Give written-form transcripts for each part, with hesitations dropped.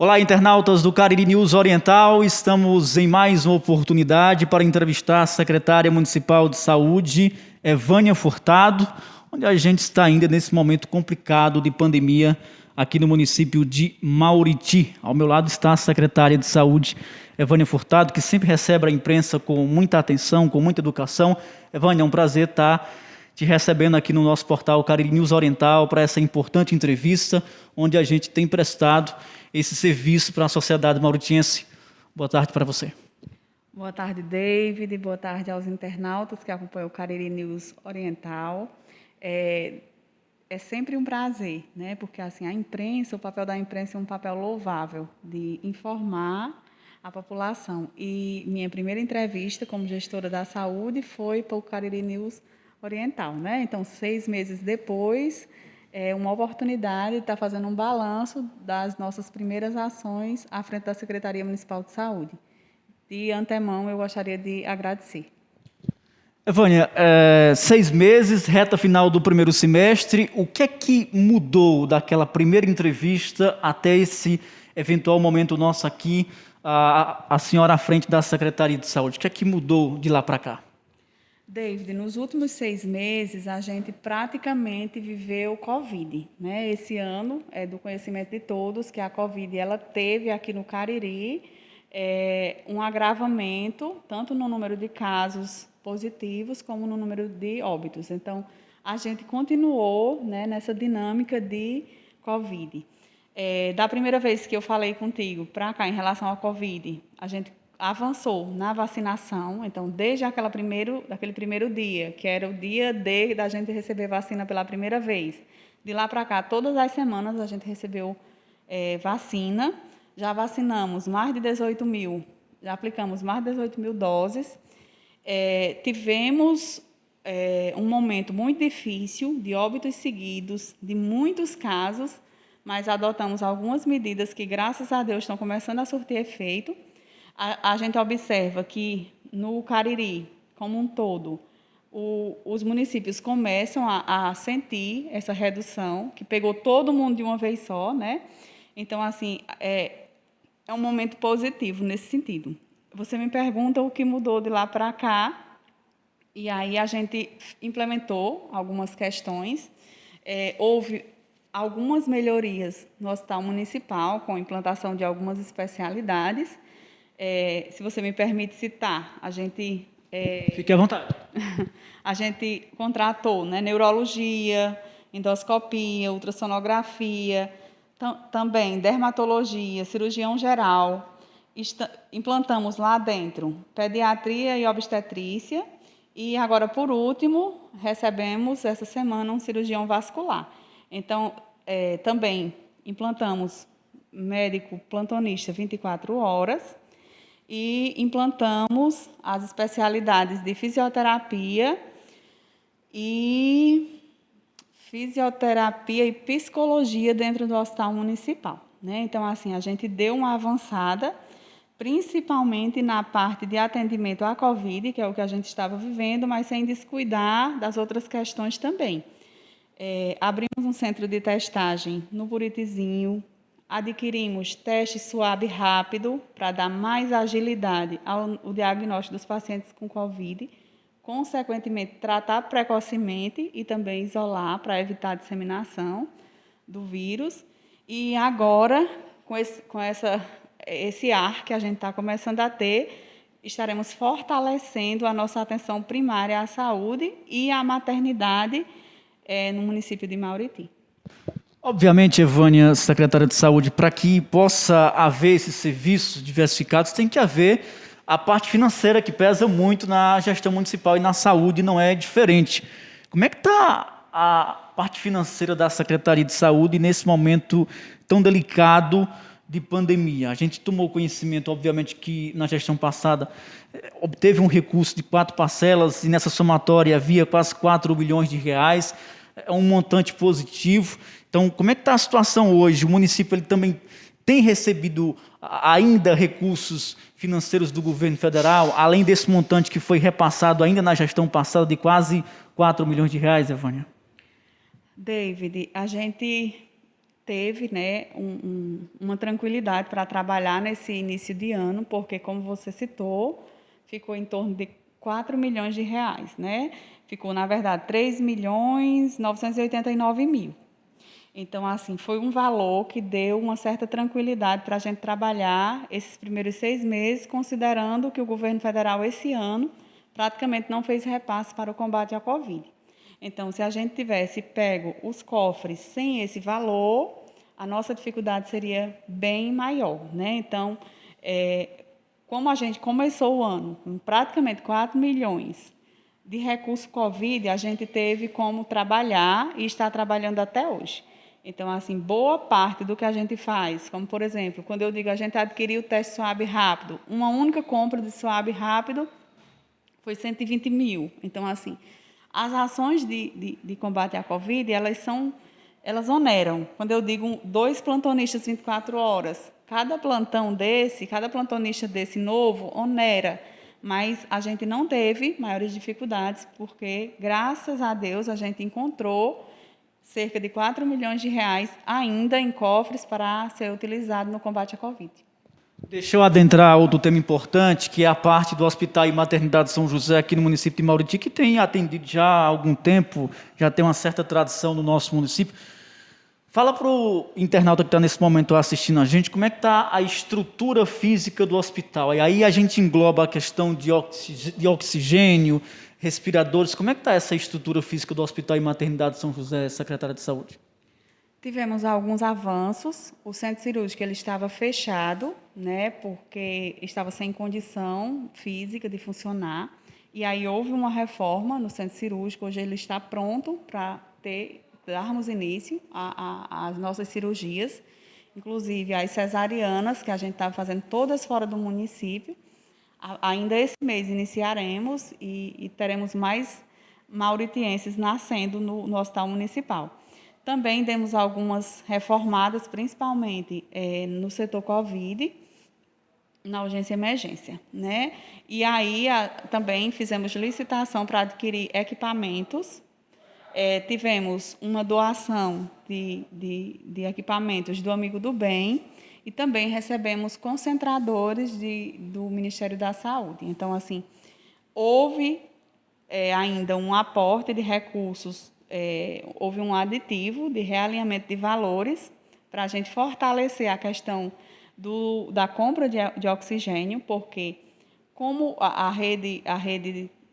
Olá, internautas do Cariri News Oriental. Estamos em mais uma oportunidade para entrevistar a secretária municipal de saúde, Evânia Furtado, onde a gente está ainda nesse momento complicado de pandemia aqui no município de Mauriti. Ao meu lado está a secretária de saúde, Evânia Furtado, que sempre recebe a imprensa com muita atenção, com muita educação. Evânia, é um prazer estar te recebendo aqui no nosso portal Cariri News Oriental para essa importante entrevista, onde a gente tem prestado esse serviço para a sociedade mauritiense. Boa tarde para você. Boa tarde, David. Boa tarde aos internautas que acompanham o Cariri News Oriental. É sempre um prazer, né? Porque assim, a imprensa, o papel da imprensa é um papel louvável de informar a população. E minha primeira entrevista como gestora da saúde foi para o Cariri News Oriental, né? Então, 6 meses depois, é uma oportunidade de estar fazendo um balanço das nossas primeiras ações à frente da Secretaria Municipal de Saúde. De antemão, eu gostaria de agradecer. Evânia, 6 meses, reta final do primeiro semestre. O que é que mudou daquela primeira entrevista até esse eventual momento nosso aqui, a senhora à frente da Secretaria de Saúde? O que é que mudou de lá para cá? David, nos últimos 6 meses, a gente praticamente viveu Covid, né? Esse ano é do conhecimento de todos que a Covid ela teve aqui no Cariri um agravamento, tanto no número de casos positivos como no número de óbitos. Então, a gente continuou, né, nessa dinâmica de Covid. Da primeira vez que eu falei contigo para cá em relação à Covid, a gente avançou na vacinação. Então, desde daquele primeiro dia, que era o dia D da gente receber vacina pela primeira vez, de lá para cá, todas as semanas a gente recebeu vacina. Já vacinamos mais de 18 mil, já aplicamos mais de 18 mil doses. Tivemos um momento muito difícil, de óbitos seguidos, de muitos casos, mas adotamos algumas medidas que, graças a Deus, estão começando a surtir efeito. A gente observa que no Cariri, como um todo, os municípios começam a sentir essa redução, que pegou todo mundo de uma vez só, né? Então, assim, é um momento positivo nesse sentido. Você me pergunta o que mudou de lá para cá, e aí a gente implementou algumas questões. Houve algumas melhorias no hospital municipal, com a implantação de algumas especialidades. Se você me permite citar, a gente... Fique à vontade. A gente contratou, né, neurologia, endoscopia, ultrassonografia, também dermatologia, cirurgião geral. Implantamos lá dentro pediatria e obstetrícia. E agora, por último, recebemos essa semana um cirurgião vascular. Então, também implantamos médico plantonista 24 horas, e implantamos as especialidades de fisioterapia e psicologia dentro do hospital municipal, né? Então, assim, a gente deu uma avançada, principalmente na parte de atendimento à Covid, que é o que a gente estava vivendo, mas sem descuidar das outras questões também. Abrimos um centro de testagem no Buritizinho, adquirimos teste suave rápido para dar mais agilidade ao diagnóstico dos pacientes com Covid, consequentemente tratar precocemente e também isolar para evitar a disseminação do vírus. E agora, com esse ar que a gente está começando a ter, estaremos fortalecendo a nossa atenção primária à saúde e à maternidade no município de Mauriti. Obviamente, Evânia, secretária de Saúde, para que possa haver esses serviços diversificados, tem que haver a parte financeira, que pesa muito na gestão municipal, e na saúde não é diferente. Como é que está a parte financeira da Secretaria de Saúde nesse momento tão delicado de pandemia? A gente tomou conhecimento, obviamente, que na gestão passada obteve um recurso de 4 parcelas, e nessa somatória havia quase 4 bilhões de reais, é um montante positivo. Então, como é que está a situação hoje? O município ele também tem recebido ainda recursos financeiros do governo federal, além desse montante que foi repassado ainda na gestão passada de quase 4 milhões de reais, Evânia? David, a gente teve, né, uma tranquilidade para trabalhar nesse início de ano, porque, como você citou, ficou em torno de 4 milhões de reais, né? Ficou, na verdade, 3.989.000. Então, assim, foi um valor que deu uma certa tranquilidade para a gente trabalhar esses primeiros 6 meses, considerando que o governo federal, esse ano, praticamente não fez repasse para o combate à Covid. Então, se a gente tivesse pego os cofres sem esse valor, a nossa dificuldade seria bem maior, né? Então, como a gente começou o ano com praticamente 4 milhões de recurso Covid, a gente teve como trabalhar e está trabalhando até hoje. Então, assim, boa parte do que a gente faz, como, por exemplo, quando eu digo a gente adquiriu o teste SWAB rápido, uma única compra de SWAB rápido foi 120 mil. Então, assim, as ações de combate à Covid, elas oneram. Quando eu digo 2 plantonistas 24 horas, cada plantonista desse novo onera, mas a gente não teve maiores dificuldades, porque, graças a Deus, a gente encontrou cerca de 4 milhões de reais ainda em cofres para ser utilizado no combate à Covid. Deixa eu adentrar outro tema importante, que é a parte do Hospital e Maternidade São José aqui no município de Mauriti, que tem atendido já há algum tempo, já tem uma certa tradição no nosso município. Fala para o internauta que está nesse momento assistindo a gente, como é que está a estrutura física do hospital? E aí a gente engloba a questão de oxigênio, respiradores. Como é que está essa estrutura física do Hospital e Maternidade São José, secretária de Saúde? Tivemos alguns avanços. O centro cirúrgico ele estava fechado, né, porque estava sem condição física de funcionar. E aí houve uma reforma no centro cirúrgico. Hoje ele está pronto para darmos início às nossas cirurgias, inclusive as cesarianas, que a gente estava fazendo todas fora do município. Ainda esse mês iniciaremos e teremos mais mauritienses nascendo no hospital municipal. Também demos algumas reformadas, principalmente no setor Covid, na urgência e emergência, né? E aí também fizemos licitação para adquirir equipamentos. Tivemos uma doação de equipamentos do Amigo do Bem e também recebemos concentradores do Ministério da Saúde. Então, assim, houve ainda um aporte de recursos, houve um aditivo de realinhamento de valores para a gente fortalecer a questão da compra de oxigênio, porque como a rede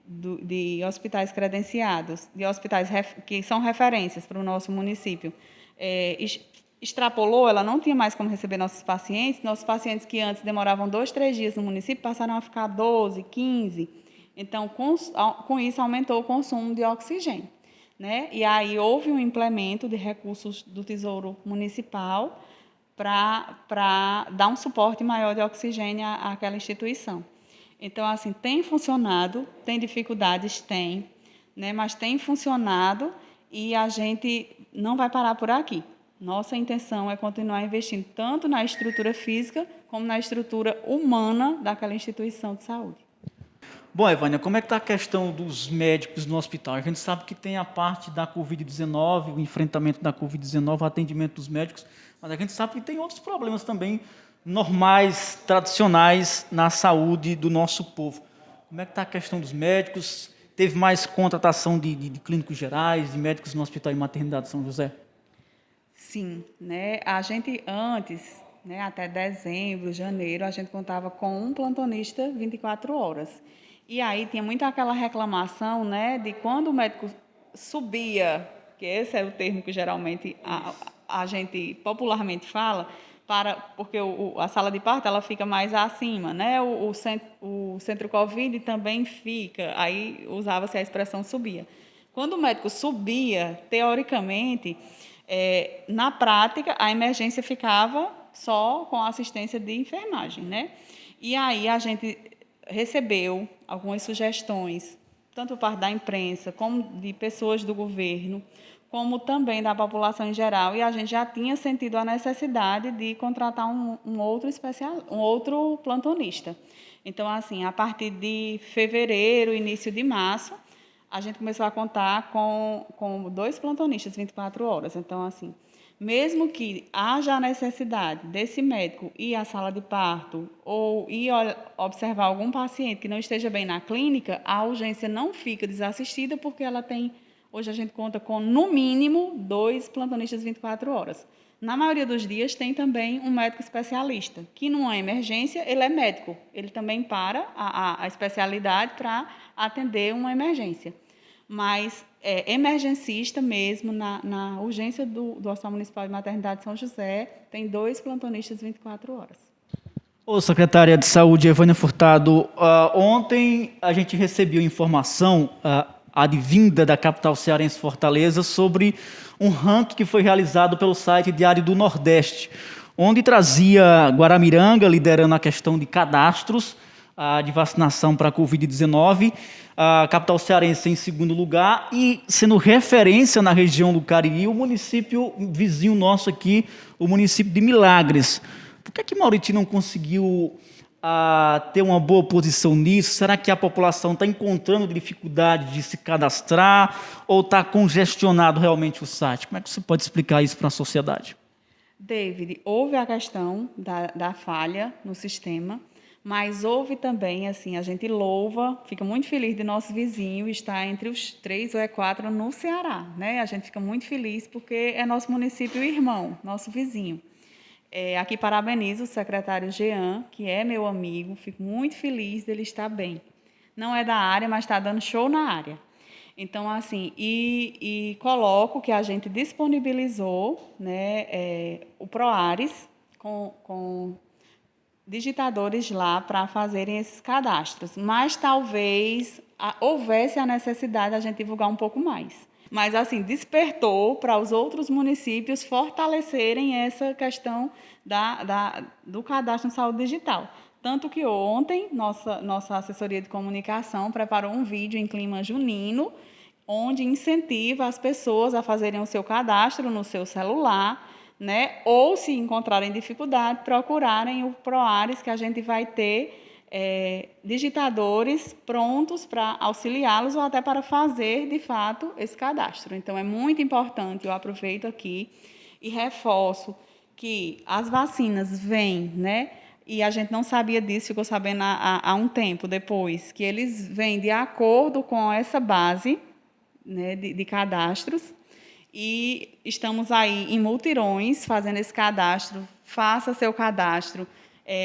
de hospitais credenciados, de hospitais que são referências para o nosso município, extrapolou, ela não tinha mais como receber nossos pacientes que antes demoravam 2, 3 dias no município, passaram a ficar 12, 15. Então, com isso, aumentou o consumo de oxigênio, né? E aí houve um implemento de recursos do Tesouro Municipal para dar um suporte maior de oxigênio àquela instituição. Então, assim, tem funcionado, tem dificuldades, tem, né? Mas tem funcionado e a gente não vai parar por aqui. Nossa intenção é continuar investindo tanto na estrutura física como na estrutura humana daquela instituição de saúde. Bom, Evânia, como é que está a questão dos médicos no hospital? A gente sabe que tem a parte da Covid-19, o enfrentamento da Covid-19, o atendimento dos médicos, mas a gente sabe que tem outros problemas também normais, tradicionais na saúde do nosso povo. Como é que está a questão dos médicos? Teve mais contratação de clínicos gerais, de médicos no Hospital e Maternidade São José? Sim, né? A gente antes, né, até dezembro, janeiro, a gente contava com um plantonista 24 horas. E aí tinha muito aquela reclamação, né, de quando o médico subia, que esse é o termo que geralmente a gente popularmente fala, porque a sala de parto ela fica mais acima, né? O centro Covid também fica, aí usava-se a expressão subia. Quando o médico subia, teoricamente, na prática, a emergência ficava só com a assistência de enfermagem, né? E aí a gente recebeu algumas sugestões, tanto por parte da imprensa, como de pessoas do governo, como também da população em geral, e a gente já tinha sentido a necessidade de contratar um outro plantonista. Então, assim, a partir de fevereiro, início de março, a gente começou a contar com 2 plantonistas 24 horas. Então, assim, Mesmo que haja a necessidade desse médico ir à sala de parto ou ir observar algum paciente que não esteja bem na clínica, a urgência não fica desassistida porque ela tem, hoje a gente conta com no mínimo 2 plantonistas 24 horas. Na maioria dos dias tem também um médico especialista, que numa emergência ele é médico, ele também para a especialidade para atender uma emergência. Mas emergencista mesmo, na urgência do Hospital Municipal de Maternidade São José, tem 2 plantonistas 24 horas. Ô, secretária de Saúde, Evânia Furtado, ontem a gente recebeu informação advinda da capital cearense Fortaleza sobre um ranking que foi realizado pelo site Diário do Nordeste, onde trazia Guaramiranga liderando a questão de cadastros de vacinação para a Covid-19, a capital cearense em segundo lugar e sendo referência na região do Cariri, o município vizinho nosso aqui, o município de Milagres. Por que Mauriti não conseguiu ter uma boa posição nisso? Será que a população está encontrando dificuldade de se cadastrar ou está congestionado realmente o site? Como é que você pode explicar isso para a sociedade? David, houve a questão da falha no sistema, mas houve também, assim, a gente louva, fica muito feliz de nosso vizinho estar entre os 3 ou 4 no Ceará, né? A gente fica muito feliz porque é nosso município irmão, nosso vizinho. Aqui parabenizo o secretário Jean, que é meu amigo, fico muito feliz dele estar bem. Não é da área, mas está dando show na área. Então, assim, e coloco que a gente disponibilizou, né, o PROARES com digitadores lá para fazerem esses cadastros, mas talvez houvesse a necessidade de a gente divulgar um pouco mais. Mas, assim, despertou para os outros municípios fortalecerem essa questão do cadastro em saúde digital. Tanto que ontem, nossa assessoria de comunicação preparou um vídeo em clima junino, onde incentiva as pessoas a fazerem o seu cadastro no seu celular, né? Ou, se encontrarem dificuldade, procurarem o PROARES, que a gente vai ter digitadores prontos para auxiliá-los ou até para fazer, de fato, esse cadastro. Então, é muito importante, eu aproveito aqui e reforço que as vacinas vêm, né? E a gente não sabia disso, ficou sabendo há um tempo depois, que eles vêm de acordo com essa base, né, de cadastros, e estamos aí em multirões fazendo esse cadastro. Faça seu cadastro.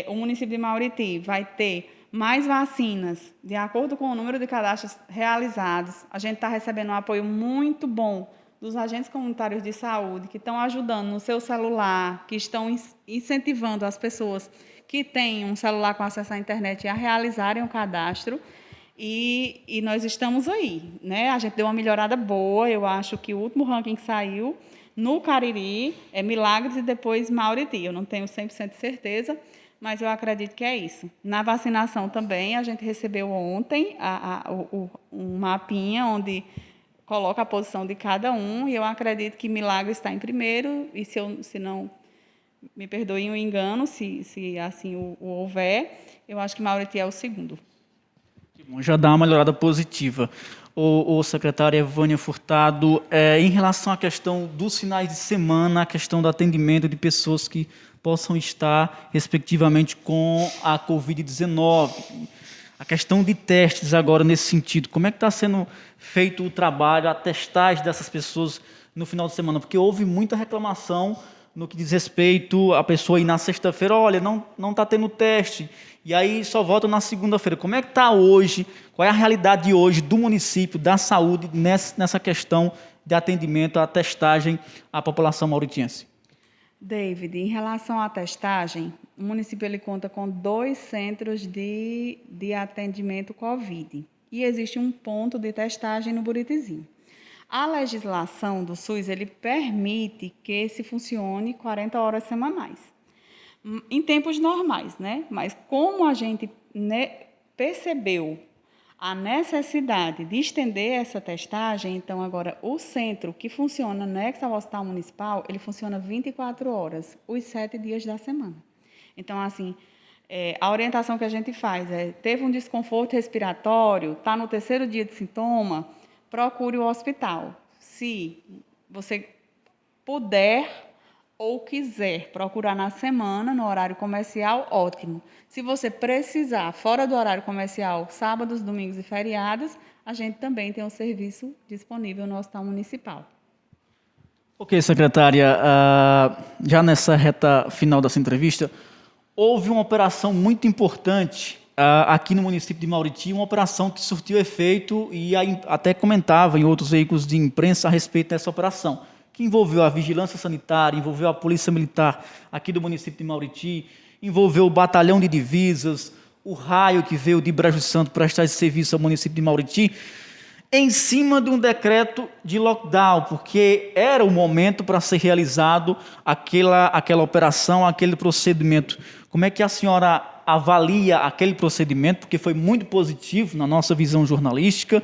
O município de Mauriti vai ter mais vacinas de acordo com o número de cadastros realizados. A gente está recebendo um apoio muito bom dos agentes comunitários de saúde, que estão ajudando no seu celular, que estão incentivando as pessoas que têm um celular com acesso à internet a realizarem o cadastro. E nós estamos aí, né? A gente deu uma melhorada boa. Eu acho que o último ranking que saiu no Cariri é Milagres e depois Mauriti. Eu não tenho 100% de certeza, mas eu acredito que é isso. Na vacinação também, a gente recebeu ontem um mapinha onde coloca a posição de cada um, e eu acredito que Milagres está em primeiro, e se não, me perdoem o engano, se assim o houver, eu acho que Mauriti é o segundo. Já dá uma melhorada positiva. O secretário Evânia Furtado, em relação à questão dos finais de semana, a questão do atendimento de pessoas que possam estar, respectivamente, com a Covid-19, a questão de testes agora nesse sentido, como é que está sendo feito o trabalho, a testagem dessas pessoas no final de semana? Porque houve muita reclamação no que diz respeito à pessoa ir na sexta-feira, olha, não está tendo teste, e aí só volta na segunda-feira. Como é que está hoje, qual é a realidade de hoje do município, da saúde, nessa questão de atendimento à testagem à população mauritiense? David, em relação à testagem, o município ele conta com 2 centros de atendimento COVID, e existe um ponto de testagem no Buritizinho. A legislação do SUS ele permite que se funcione 40 horas semanais, em tempos normais, né? Mas como a gente, né, percebeu a necessidade de estender essa testagem, então agora o centro que funciona no Hospital Municipal, ele funciona 24 horas, os 7 dias da semana. Então, assim, a orientação que a gente faz teve um desconforto respiratório, está no 3º dia de sintoma, procure o hospital. Se você puder, ou quiser procurar na semana, no horário comercial, ótimo. Se você precisar, fora do horário comercial, sábados, domingos e feriados, a gente também tem um serviço disponível no Hospital Municipal. Ok, secretária, já nessa reta final dessa entrevista, houve uma operação muito importante aqui no município de Mauriti, uma operação que surtiu efeito e até comentava em outros veículos de imprensa a respeito dessa operação, que envolveu a vigilância sanitária, envolveu a polícia militar aqui do município de Mauriti, envolveu o batalhão de divisas, o raio que veio de Brejo Santo prestar esse serviço ao município de Mauriti, em cima de um decreto de lockdown, porque era o momento para ser realizado aquela operação, aquele procedimento. Como é que a senhora avalia aquele procedimento? Porque foi muito positivo na nossa visão jornalística,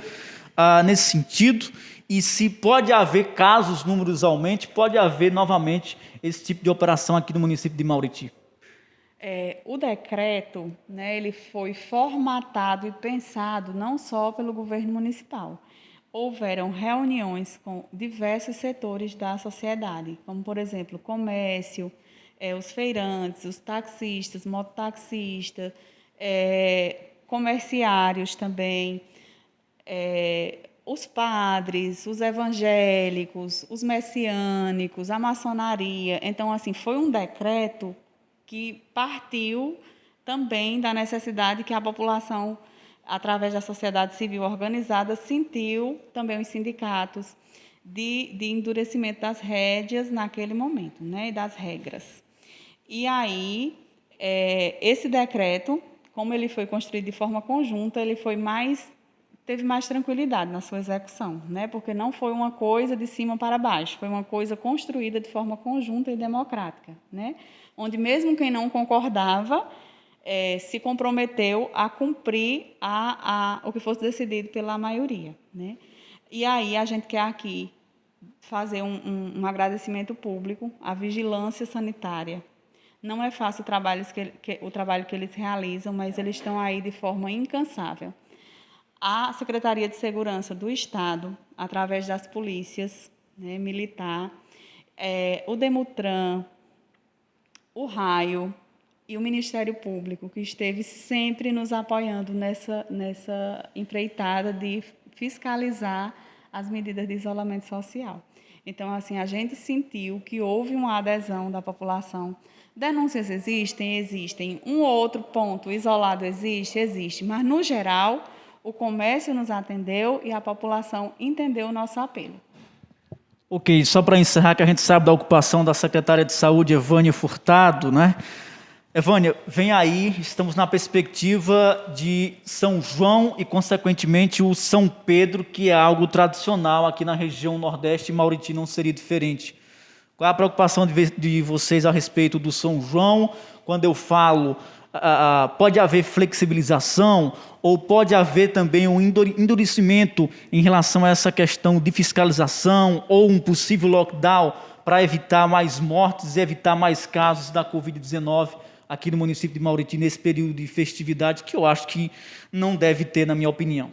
nesse sentido, e se pode haver casos, números aumente, pode haver novamente esse tipo de operação aqui no município de Mauriti. O decreto, né, ele foi formatado e pensado não só pelo governo municipal. Houveram reuniões com diversos setores da sociedade, como, por exemplo, o comércio, os feirantes, os taxistas, mototaxistas, comerciários também, os padres, os evangélicos, os messiânicos, a maçonaria. Então, assim, foi um decreto que partiu também da necessidade que a população, através da sociedade civil organizada, sentiu, também os sindicatos, de endurecimento das rédeas naquele momento, né, e das regras. E aí, esse decreto, como ele foi construído de forma conjunta, teve mais tranquilidade na sua execução, né, porque não foi uma coisa de cima para baixo, foi uma coisa construída de forma conjunta e democrática, né, onde mesmo quem não concordava se comprometeu a cumprir o que fosse decidido pela maioria, né? E aí a gente quer aqui fazer um agradecimento público à vigilância sanitária. Não é fácil o trabalho que eles realizam, mas eles estão aí de forma incansável. A Secretaria de Segurança do Estado, através das polícias, né, militar, o Demutran, o Raio e o Ministério Público, que esteve sempre nos apoiando nessa empreitada de fiscalizar as medidas de isolamento social. Então, assim, a gente sentiu que houve uma adesão da população. Denúncias existem? Existem. Um ou outro ponto isolado existe, mas, no geral, o comércio nos atendeu e a população entendeu o nosso apelo. Ok, só para encerrar, que a gente sabe da ocupação da secretária de Saúde, Evânia Furtado, né? Evânia, vem aí, estamos na perspectiva de São João e, consequentemente, o São Pedro, que é algo tradicional aqui na região Nordeste, e Mauriti não seria diferente. Qual é a preocupação de vocês a respeito do São João? Quando eu falo, pode haver flexibilização ou pode haver também um endurecimento em relação a essa questão de fiscalização ou um possível lockdown para evitar mais mortes e evitar mais casos da Covid-19 aqui no município de Mauriti nesse período de festividade, que eu acho que não deve ter, na minha opinião?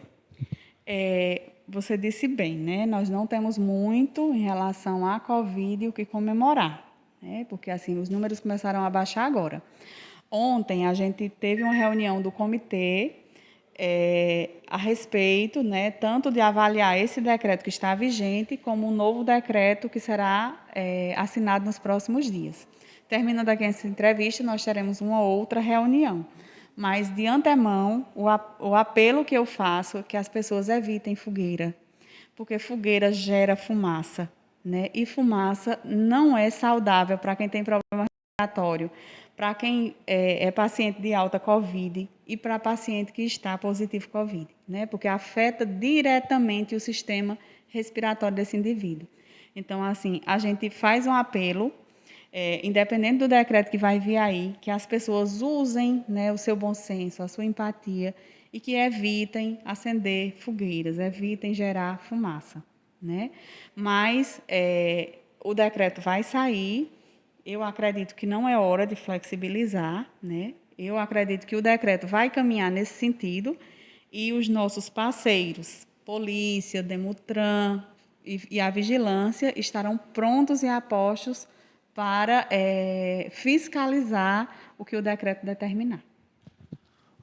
Você disse bem, né? Nós não temos muito em relação à Covid o que comemorar, né? Porque assim os números começaram a baixar agora. Ontem a gente teve uma reunião do comitê a respeito, né, tanto de avaliar esse decreto que está vigente, como um novo decreto que será assinado nos próximos dias. Terminando aqui essa entrevista, nós teremos uma outra reunião. Mas, de antemão, o apelo que eu faço é que as pessoas evitem fogueira, porque fogueira gera fumaça, né? E fumaça não é saudável para quem tem problema respiratório, para quem é paciente de alta Covid e para paciente que está positivo Covid, né? Porque afeta diretamente o sistema respiratório desse indivíduo. Então, assim, a gente faz um apelo, independente do decreto que vai vir aí, que as pessoas usem, né, o seu bom senso, a sua empatia e que evitem acender fogueiras, evitem gerar fumaça, né? Mas o decreto vai sair. Eu acredito que não é hora de flexibilizar, né? Eu acredito que o decreto vai caminhar nesse sentido e os nossos parceiros, polícia, Demutran e a vigilância, estarão prontos e apostos para fiscalizar o que o decreto determinar.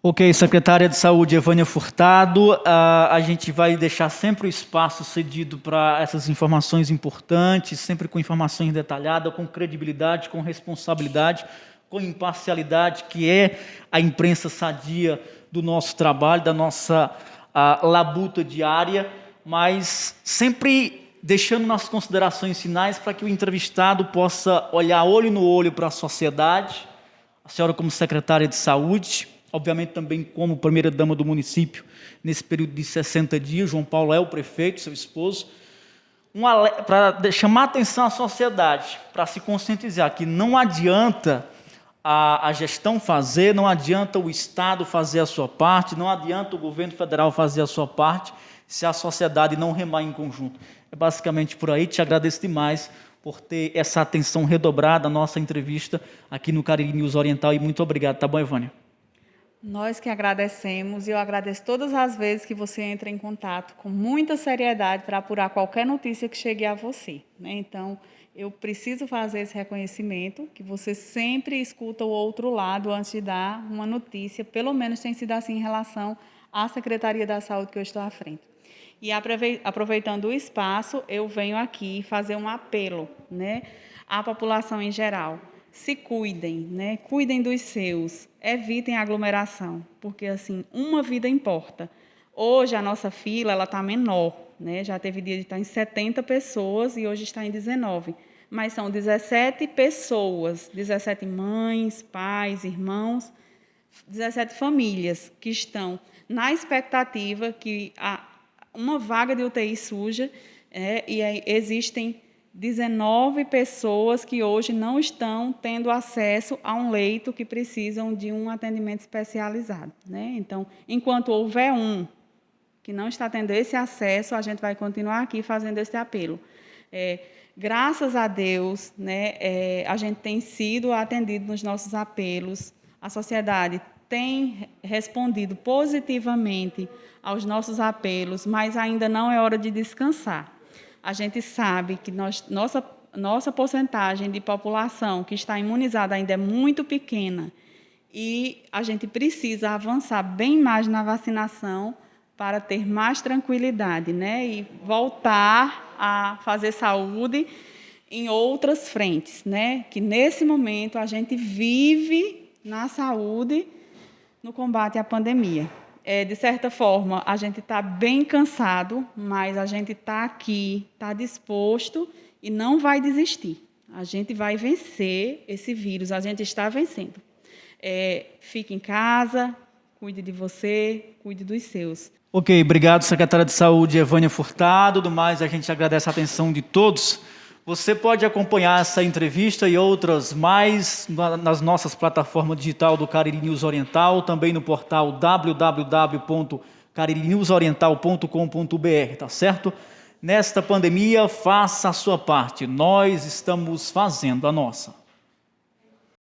Ok, secretária de Saúde Evânia Furtado, a gente vai deixar sempre o espaço cedido para essas informações importantes, sempre com informações detalhadas, com credibilidade, com responsabilidade, com imparcialidade, que é a imprensa sadia do nosso trabalho, da nossa labuta diária, mas sempre deixando nas considerações finais para que o entrevistado possa olhar olho no olho para a sociedade, a senhora como secretária de Saúde, obviamente também como primeira-dama do município, nesse período de 60 dias, João Paulo é o prefeito, seu esposo, para chamar a atenção à sociedade, para se conscientizar que não adianta a gestão fazer, não adianta o Estado fazer a sua parte, não adianta o governo federal fazer a sua parte, se a sociedade não remar em conjunto. É basicamente por aí, te agradeço demais por ter essa atenção redobrada à nossa entrevista aqui no Cariri News Oriental, e muito obrigado, tá bom, Evânia? Nós que agradecemos, e eu agradeço todas as vezes que você entra em contato com muita seriedade para apurar qualquer notícia que chegue a você, né? Então, eu preciso fazer esse reconhecimento, que você sempre escuta o outro lado antes de dar uma notícia, pelo menos tem sido assim em relação à Secretaria da Saúde que eu estou à frente. E aproveitando o espaço, eu venho aqui fazer um apelo, né, à população em geral. Se cuidem, né? Cuidem dos seus, evitem aglomeração, porque assim, uma vida importa. Hoje a nossa fila ela está menor, né? Já teve dia de estar em 70 pessoas e hoje está em 19. Mas são 17 pessoas, 17 mães, pais, irmãos, 17 famílias que estão na expectativa que uma vaga de UTI surja, e aí existem 19 pessoas que hoje não estão tendo acesso a um leito, que precisam de um atendimento especializado, né? Então, enquanto houver um que não está tendo esse acesso, a gente vai continuar aqui fazendo esse apelo. Graças a Deus, né, a gente tem sido atendido nos nossos apelos, a sociedade tem respondido positivamente aos nossos apelos, mas ainda não é hora de descansar. A gente sabe que nossa porcentagem de população que está imunizada ainda é muito pequena e a gente precisa avançar bem mais na vacinação para ter mais tranquilidade, né? E voltar a fazer saúde em outras frentes, né? Que nesse momento a gente vive na saúde no combate à pandemia. De certa forma, a gente está bem cansado, mas a gente está aqui, está disposto e não vai desistir. A gente vai vencer esse vírus, a gente está vencendo. Fique em casa, cuide de você, cuide dos seus. Ok, obrigado, secretária de Saúde Evânia Furtado. Do mais, a gente agradece a atenção de todos. Você pode acompanhar essa entrevista e outras mais nas nossas plataformas digital do Cariri News Oriental, também no portal www.caririnewsoriental.com.br, tá certo? Nesta pandemia, faça a sua parte. Nós estamos fazendo a nossa.